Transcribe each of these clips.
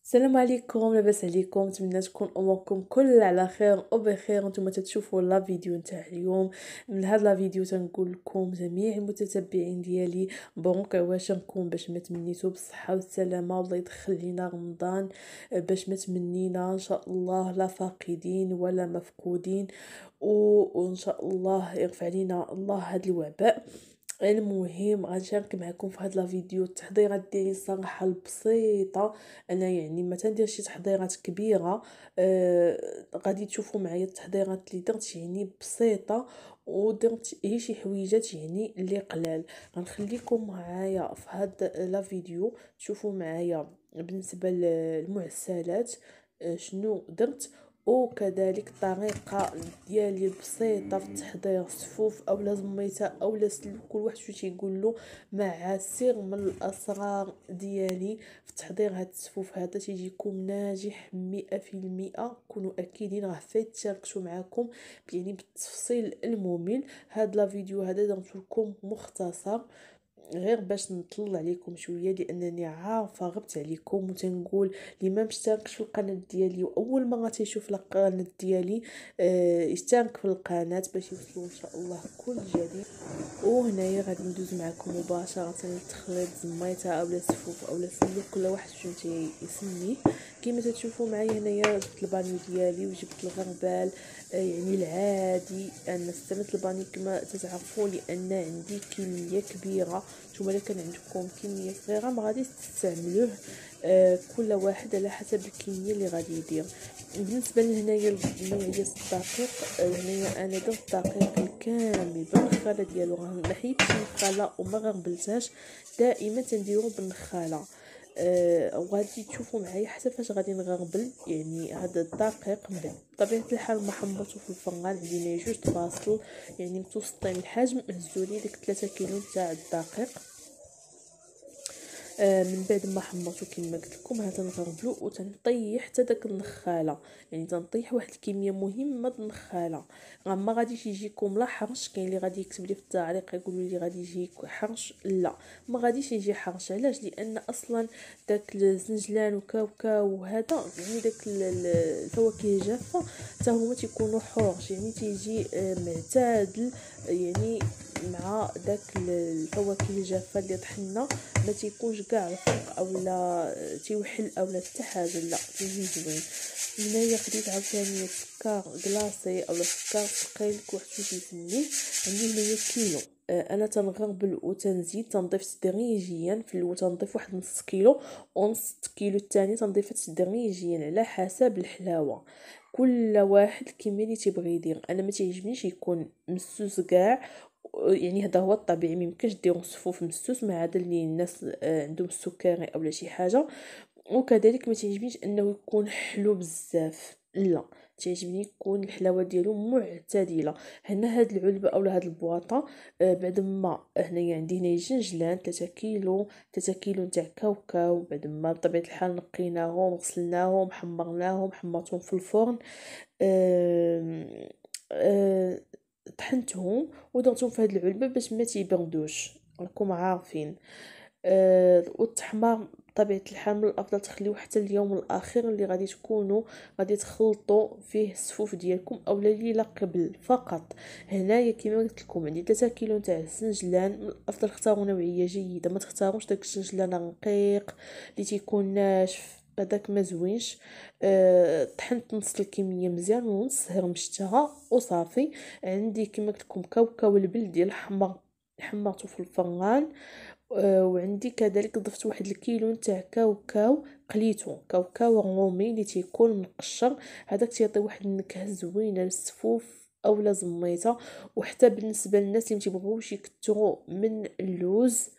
السلام عليكم، لاباس عليكم؟ نتمنى تكون اموركم كل على خير وبخير. نتوما تتشوفوا لا فيديو نتاع اليوم. من هاد لا فيديو تنقول لكم جميع المتتبعين ديالي مبروك عواشركم باش ما تمنيتو بالصحه والسلامه، والله يدخل لينا رمضان باش ما تمنينا ان شاء الله لا فاقدين ولا مفقودين، وان شاء الله يرفع لينا الله هاد الوباء. المهم غنشارك معكم في هاد لا فيديو التحضيرات ديالي الصراحه البسيطه. انا يعني ما تندير شي تحضيرات كبيره. غادي تشوفوا معايا التحضيرات اللي درت يعني بسيطه، ودرت هي شي حويجات يعني اللي قلال. غنخليكم معايا في هاد لا فيديو تشوفوا معايا بالنسبه للمعسلات شنو درت، وكذلك الطريقه ديالي البسيطه في تحضير الصفوف اولا زميته اولا سلو، كل واحد شو تيقول له، مع سر من الاسرار ديالي في تحضير هاد الصفوف هذا تيجيكم ناجح 100%. كونوا اكيدين راه فايت شاركتو معاكم يعني بالتفصيل الممل. هاد لا فيديو هذا درت لكم مختصر غير باش نطلع عليكم شويه، لانني عارفه غبت عليكم وتنقول اللي ما مشتركش في القناه ديالي واول مره تيشوف القناه ديالي يشترك في القناه باش يوصلوا ان شاء الله كل جديد. وهنايا غادي ندوز معكم مباشره للتخليط زميته اولا السفوف اولا سلوك، كل واحد شنو تيسميه. كما تشوفوا معايا هنايا جبت البانيو ديالي وجبت الغربال يعني العادي. انا استعملت البانيو كما تتعرفوا لان عندي كميه كبيره. نتوما الا كان عندكم كميه صغيره ما غاديش تستعملوه، كل واحد على حسب الكميه اللي غادي يدير. بالنسبه لهنايا نوعيه الدقيق، هنايا انا درت الدقيق الكامل بالنخاله ديالو، ما حيدتش النخاله وما غربلتهاش، دائما تنديرو بالنخاله. وغادي تشوفوا معايا حتى فاش غادي نغربل يعني هذا الدقيق. من بطبيعه الحال ما حمرته في الفران، عندي جوج فاصل يعني متوسطين الحجم، هزولي ديك 3 كيلو تاع الدقيق. من بعد ما حمرته كما قلت لكم ها تنغربلو وتنطيح حتى داك النخاله، يعني تنطيح واحد الكميه مهمه د النخاله. ما غاديش يجيكم لا حرش، كاين اللي غادي يكتب لي في التعليق يقولوا لي غادي يجيك حرش، لا ما غاديش يجي حرش. علاش؟ لان اصلا داك الزنجلان وكاوكاو وهذا يعني داك الفواكه الجافه حتى هما تيكونوا حرش، يعني تيجي معتدل يعني مع داك الفواكه الجافه اللي طحنا، ما تيكونش كاع رفيق اولا تيوحل اولا حتى حاجه، لا تيجي زوين. هنايا خديت عاوتاني سكر كلاصي اولا سكر ثقيل كل واحد شو تيسميه. عندي هنايا كيلو. انا تنغربل وتنزيد تنضيف تدريجيا. في الاول تنضيف واحد نص كيلو، ونص كيلو الثاني تنضيف تدريجيا على حسب الحلاوه. كل واحد كيما اللي تيبغي يدير. انا ما تعجبنيش يكون مسوس كاع، يعني هذا هو الطبيعي، ميمكنش ديروا صفوف مسوس ما عدا اللي الناس عندهم السكري اولا شي حاجه. وكذلك ما تعجبنيش انه يكون حلو بزاف، لا تعجبني يكون الحلاوه ديالو معتدله. هنا هاد العلبه اولا هاد البواطه بعد ما هنايا عندي هنا جنجلان 3 كيلو، 3 كيلو نتاع كاوكاو. بعد ما بطبيعه الحال نقيناهم غسلناهم حمرناهم حمرتهم في الفرن. آه طحنتهم ودرتهم في هاد العلبه باش ما تيبردوش، راكم عارفين. والتحمار بطبيعه الحال من الافضل تخليوه حتى اليوم الاخير اللي غادي تكونوا غادي تخلطوا فيه الصفوف ديالكم اولا ليله قبل فقط. هنايا كما قلت لكم عندي 3 كيلو تاع السنجلان. من الافضل اختاروا نوعيه جيده، ما تختاروش داك السنجلان رقيق اللي تيكون ناشف، هذاك ما زوينش. طحنت نص الكميه مزيان ونص هرمشتها وصافي. عندي كما قلت لكم كاوكاو البلدي الحمر حمرته في الفران. وعندي كذلك ضفت واحد الكيلو نتاع كاوكاو قليتو، كاوكاو رومي اللي تيكون مقشر، هذاك تيعطي واحد النكهه زوينه للصفوف اولا زميته. وحتى بالنسبه للناس اللي متيبغوش يكثروا من اللوز،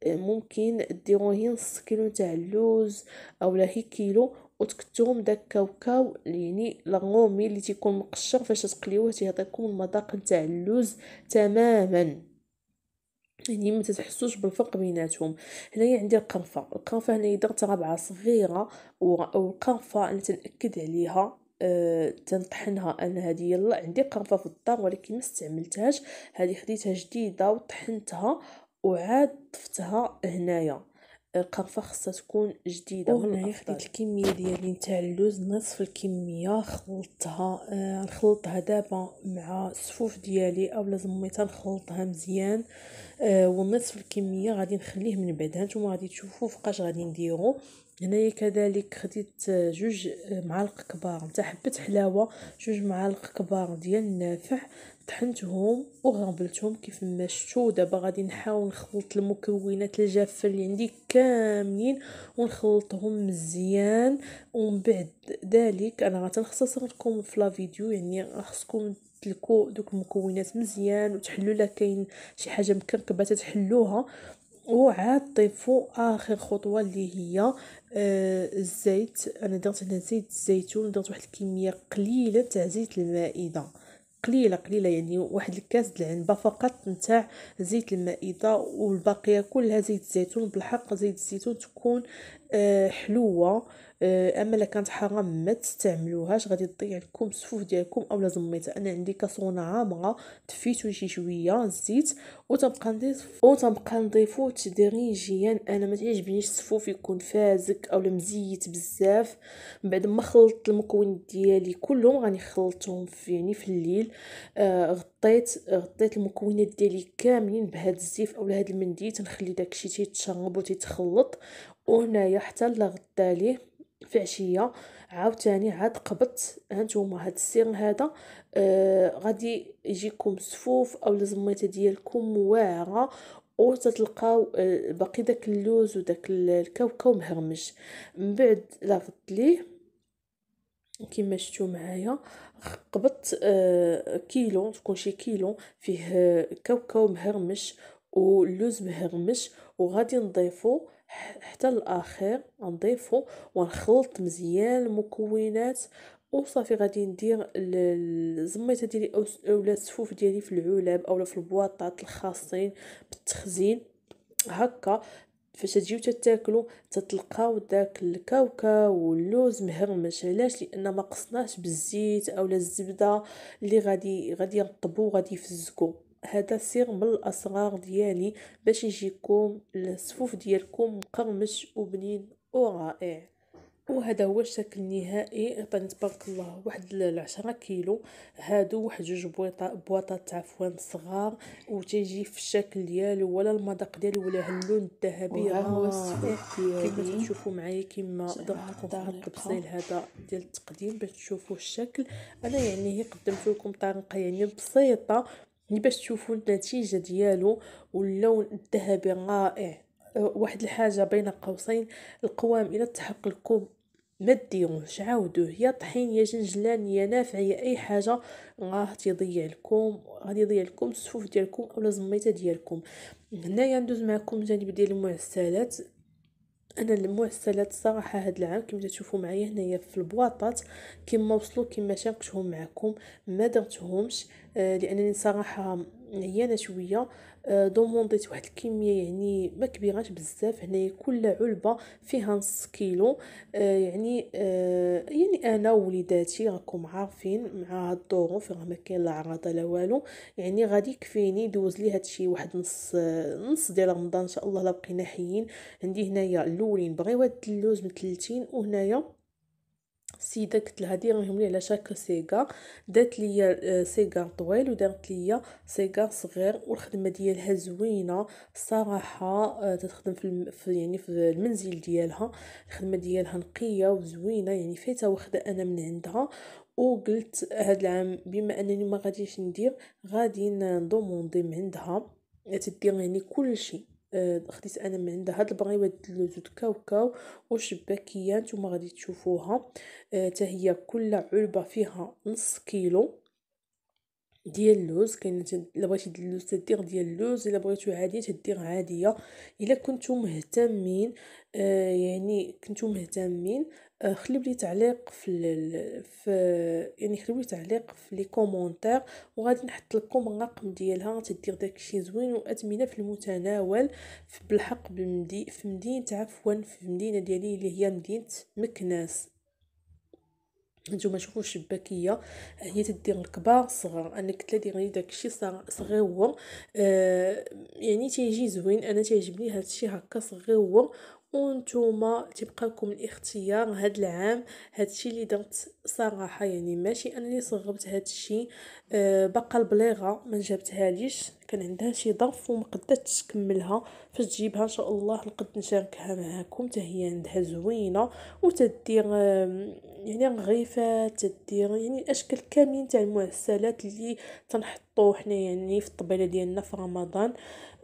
ممكن ديروا هي نص كيلو تاع اللوز اولا هي كيلو وتكثروا من داك كاوكاو يعني الرومي اللي تيكون مقشر. فاش تقليوه تيعطيكم المذاق نتاع اللوز تماما، يعني ما تتحسوش بالفرق بيناتهم. هنايا عندي القرفه هنايا درت ربعه صغيره، والقرفه انا تنأكد عليها تنطحنها. انا هذه يلا عندي قرفه في الدار ولكن ما استعملتهاش، هذه خديتها جديده وطحنتها وعاد ضفتها هنايا. القرفه خاصها تكون جديده من وهنايا الافضل. خديت الكميه ديالي نتاع اللوز، نصف الكميه خلطتها. نخلطها دابا مع الصفوف ديالي اولا زميتها نخلطها مزيان. ونصف الكميه غادي نخليه من بعد. هانتوما غادي تشوفوا فوقاش غادي نديرو. هنايا كذلك خديت جوج معالق كبار نتاع حبه حلاوه، جوج معالق كبار ديال النافع، طحنتهم وغربلتهم كيف ما شفتوا. دابا غادي نحاول نخلط المكونات الجافه اللي عندي كاملين ونخلطهم مزيان. ومن بعد ذلك انا غتنختصر لكم في لا فيديو، يعني خصكم تلكو دوك المكونات مزيان وتحلوا لا كاين شي حاجه مكركبه تحلوها. وعاد ضيفوا اخر خطوه اللي هي الزيت. انا درت هنا زيت الزيتون، درت واحد الكميه قليله تاع زيت المائده، قليله يعني واحد الكاس د العنبه فقط نتاع زيت المائده، والباقيه كلها زيت الزيتون. بالحق زيت الزيتون تكون حلوه. اما الا كانت حاره ما تستعملوهاش غادي تضيع لكم الصفوف ديالكم اولا زميتها. انا عندي كاسرونه عامره دفيتو شي شويه الزيت وتنبقى نضيفو تدريجيا. انا ما تعجبنيش الصفوف يكون فازك اولا مزيت بزاف. من بعد ما خلطت المكونات ديالي كلهم غادي نخلطهم في الليل. غطيت المكونات ديالي كاملين بهذا الزيف اولا هذا المنديل، تنخلي داكشي تيتشرب وتيتخلط. وهنايا حتى لا غدا ليه في عشيه عاوتاني عاد قبضت. هانتوما هاد السر هذا غادي يجيكم صفوف اولا زميته ديالكم واعره، وتتلقاو باقي داك اللوز وداك الكاوكاو مهرمش. من بعد لا غد ليه كما شفتوا معايا قبضت كيلو، تكون شي كيلو فيه كاوكاو مهرمش واللوز مهرمش. وغادي نضيفو حتى الاخير، نضيفو ونخلط مزيان المكونات وصافي. غادي ندير الزميته ديالي اولا الصفوف ديالي في العلب اولا في البواطات الخاصين بالتخزين هكا. فاش تجيو تاكلوا تتلقاو داك الكاوكاو واللوز مهرمش. علاش؟ لان ما قصناش بالزيت اولا الزبده اللي غادي يرطبوا غادي يفزكوا. هذا سر من الاسرار ديالي باش يجيكم الصفوف ديالكم مقرمش وبنين ورائع. وهذا هو الشكل النهائي. عطاني تبارك الله واحد 10 كيلو هادو، واحد جوج بواطات عفوا صغار، وتيجي في الشكل ديالو ولا المذاق ديالو ولا اللون الذهبي وها هو رائع الصفوف كما ديالي. تشوفوا معايا. كما درت لكم في هذا التبصيل هذا ديال التقديم باش تشوفوا الشكل. انا يعني هي قدمت لكم طريقه يعني بسيطه باش تشوفوا النتيجه ديالو واللون الذهبي رائع. واحد الحاجه بين قوسين، القوام الى تحق لكم ما ديروهش، عاودوه يا طحين يا جنجلان يا نافع يا اي حاجه، غادي يضيع لكم الصفوف ديالكم اولا زميته ديالكم. هنايا ندوز معكم الجانب ديال المعسلات. انا المعسلات الصراحه هاد العام كما تشوفوا معايا هنايا في البواطات كما وصلوا كما شاركتهم معكم ما درتهمش لانني صراحه عيانه شويه. دومونديت واحد الكميه يعني ما كبيراش بزاف. هنايا كل علبه فيها نص كيلو. يعني انا ووليداتي راكم عارفين مع هاد الظروف راه ما كاين لا عراضه لا والو، يعني غادي يكفيني دوز لي هادشي واحد نص ديال رمضان ان شاء الله لا بقينا حيين. عندي هنايا الاولين بغيو هاد اللوز متلتين، وهنايا السيده قلت لها ديريهم لي على شاك سيجار. دات ليا سيجار طويل ودارت ليا سيجار صغير، والخدمه ديالها زوينه الصراحه. تتخدم يعني في المنزل ديالها. الخدمه ديالها نقيه وزوينه يعني فايته واخده انا من عندها. وقلت هاد العام بما انني ما غاديش ندير غادي ندوموندي من عندها تدير يعني كل شيء. خديت انا من عندها هاد البغيوات اللوز كاوكاو والشباكيه نتوما غادي تشوفوها. حتى هي كل علبه فيها نص كيلو ديال اللوز. كاين الا بغيتي ديال اللوز تدير ديال اللوز، الا بغيتو عاديه تدير عاديه. الا كنتو مهتمين يعني كنتو مهتمين خليو لي تعليق يعني خليو لي تعليق في لي كومونتير وغادي نحط لكم الرقم ديالها. تدير داكشي زوين واثمنه في المتناول بالحق في مدينه عفوا في المدينه ديالي اللي هي مدينه مكناس. نتوما شوفوا الشباكيه هي تدير الكبار الصغار. انا قلت لها ديري داكشي صغيور يعني تيجي زوين. انا تعجبني هادشي هكا صغيور وانتوما تبقاكم الاختيار هاد العام. هادشي اللي درت صراحه يعني ماشي انني صغبت هادشي، بقى البليغه ما جابتهاليش، كان عندها شي ظرف وما قدرتش تكملها. فاش تجيبها ان شاء الله نقد نشاركها معاكم، حتى هي عندها زوينه وتدير يعني رغيفات، تدير يعني الاشكال كاملين تاع المعسلات اللي تنحطو حنا يعني في الطبيله ديالنا في رمضان.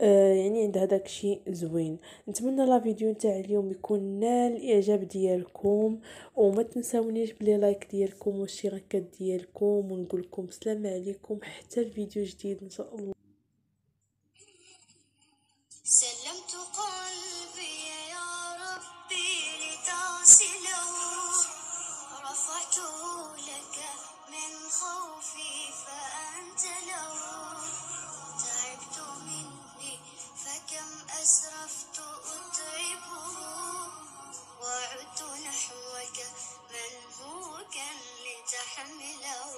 يعني عند هذاك الشيء زوين. نتمنى لا فيديو نتاع اليوم يكون نال الاعجاب ديالكم، وما تنساونيش بلي لايك ديالكم والاشتراكات ديالكم، ونقول لكم السلام عليكم حتى الفيديو جديد ان شاء الله. سلمت قلبي يا ربي لتصله، رفعته لك من خوفي فأنت له، تعبت مني فكم أسرفت أتعبه، وعدت نحوك منهوكا لتحمله،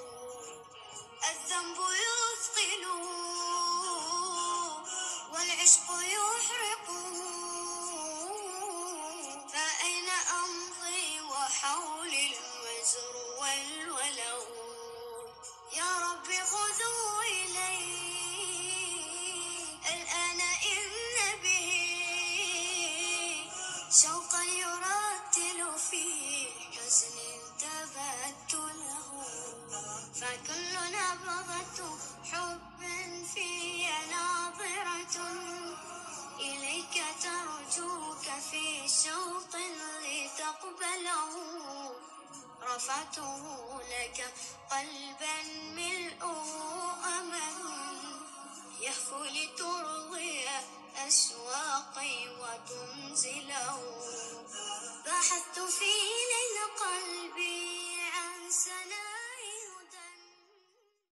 الذنب يثقل والعشق يحرق، فأين أمضي وحولي الوزر والولو، يا رب خذوا إلي الآن إن به شوقا يرتل في حزن تبت له، فكل نبضة حب في ناظرة إليك ترجوك في شوق لتقبله، رفعته لك قلبا ملؤه أمل يهفو لترضي أشواقي وتنزله، بحثت في